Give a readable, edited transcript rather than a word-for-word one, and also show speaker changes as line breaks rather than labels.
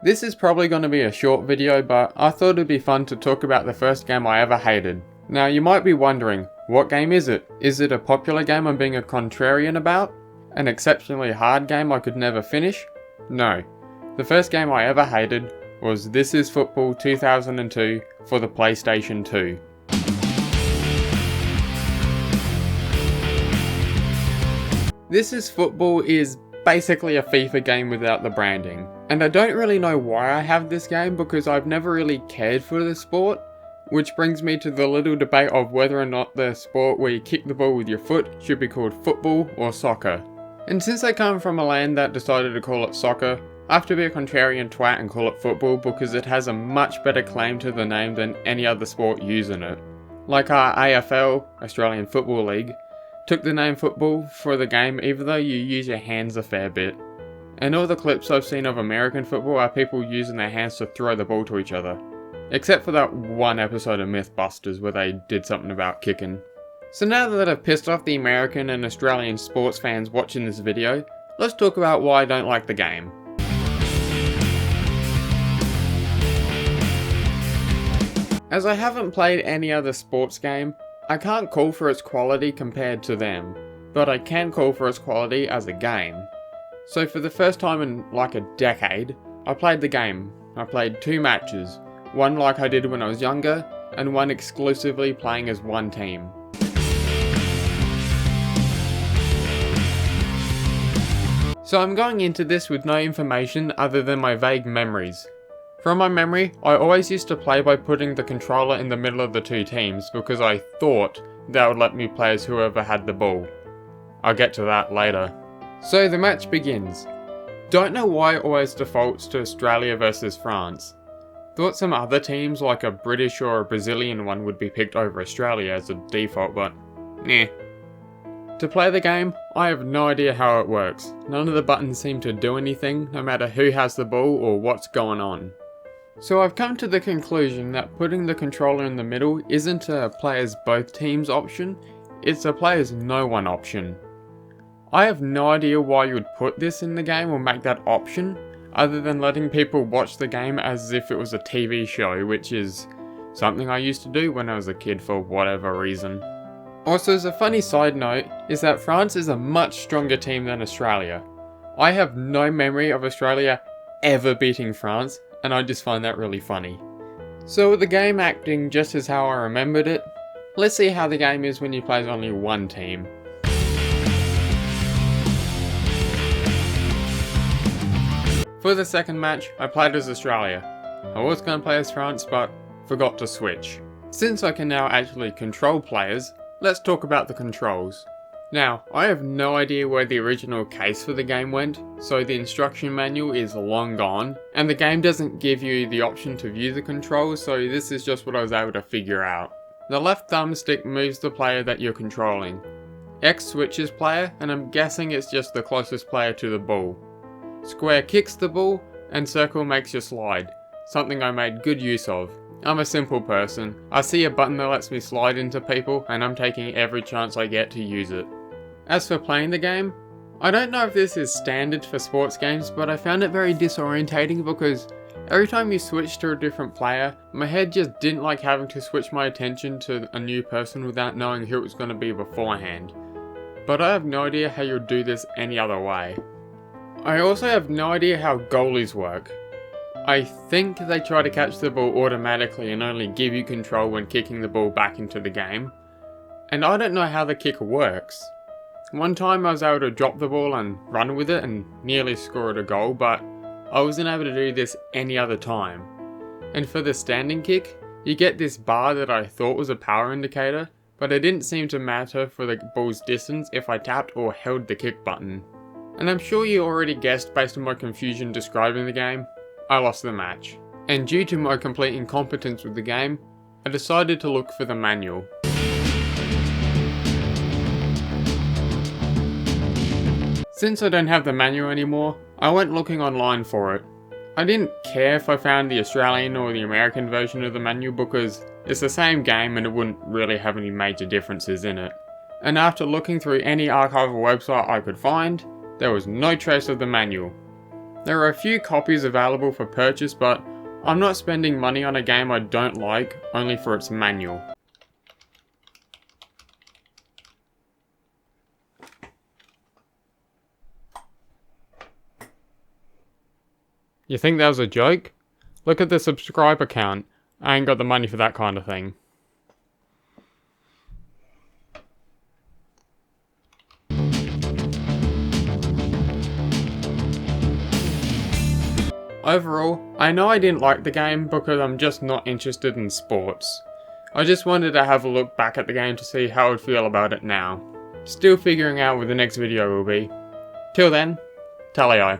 This is probably going to be a short video, but I thought it'd be fun to talk about the first game I ever hated. Now you might be wondering, what game is it? Is it a popular game I'm being a contrarian about? An exceptionally hard game I could never finish? No. The first game I ever hated was This Is Football 2002 for the PlayStation 2. This Is Football is basically a FIFA game without the branding. And I don't really know why I have this game because I've never really cared for the sport, which brings me to the little debate of whether or not the sport where you kick the ball with your foot should be called football or soccer. And since I come from a land that decided to call it soccer, I have to be a contrarian twat and call it football because it has a much better claim to the name than any other sport using it. Like our AFL, Australian Football League, took the name football for the game even though you use your hands a fair bit. And all the clips I've seen of American football are people using their hands to throw the ball to each other. Except for that one episode of Mythbusters where they did something about kicking. So now that I've pissed off the American and Australian sports fans watching this video, let's talk about why I don't like the game. As I haven't played any other sports game, I can't call for its quality compared to them, but I can call for its quality as a game. So for the first time in like a decade, I played the game. I played 2 matches, one like I did when I was younger, and one exclusively playing as one team. So I'm going into this with no information other than my vague memories. From my memory, I always used to play by putting the controller in the middle of the 2 teams because I thought that would let me play as whoever had the ball. I'll get to that later. So the match begins. Don't know why it always defaults to Australia versus France. Thought some other teams like a British or a Brazilian one would be picked over Australia as a default, but nah. To play the game, I have no idea how it works. None of the buttons seem to do anything, no matter who has the ball or what's going on. So I've come to the conclusion that putting the controller in the middle isn't a players both teams option, it's a players no one option. I have no idea why you would put this in the game or make that option, other than letting people watch the game as if it was a TV show, which is something I used to do when I was a kid for whatever reason. Also, as a funny side note, is that France is a much stronger team than Australia. I have no memory of Australia ever beating France, and I just find that really funny. So with the game acting just as how I remembered it, let's see how the game is when you play as only one team. For the second match, I played as Australia. I was going to play as France, but forgot to switch. Since I can now actually control players, let's talk about the controls. Now, I have no idea where the original case for the game went, so the instruction manual is long gone, and the game doesn't give you the option to view the controls, so this is just what I was able to figure out. The left thumbstick moves the player that you're controlling. X switches player, and I'm guessing it's just the closest player to the ball. Square kicks the ball, and circle makes you slide, something I made good use of. I'm a simple person. I see a button that lets me slide into people, and I'm taking every chance I get to use it. As for playing the game, I don't know if this is standard for sports games, but I found it very disorientating because every time you switch to a different player, my head just didn't like having to switch my attention to a new person without knowing who it was going to be beforehand. But I have no idea how you'd do this any other way. I also have no idea how goalies work. I think they try to catch the ball automatically and only give you control when kicking the ball back into the game. And I don't know how the kick works. One time I was able to drop the ball and run with it and nearly scored a goal, but I wasn't able to do this any other time. And for the standing kick, you get this bar that I thought was a power indicator, but it didn't seem to matter for the ball's distance if I tapped or held the kick button. And I'm sure you already guessed based on my confusion describing the game, I lost the match. And due to my complete incompetence with the game, I decided to look for the manual. Since I don't have the manual anymore, I went looking online for it. I didn't care if I found the Australian or the American version of the manual because it's the same game and it wouldn't really have any major differences in it. And after looking through any archival website I could find, there was no trace of the manual. There are a few copies available for purchase, but I'm not spending money on a game I don't like only for its manual. You think that was a joke? Look at the subscriber count. I ain't got the money for that kind of thing. Overall, I know I didn't like the game because I'm just not interested in sports. I just wanted to have a look back at the game to see how I'd feel about it now. Still figuring out what the next video will be. Till then, tally-o.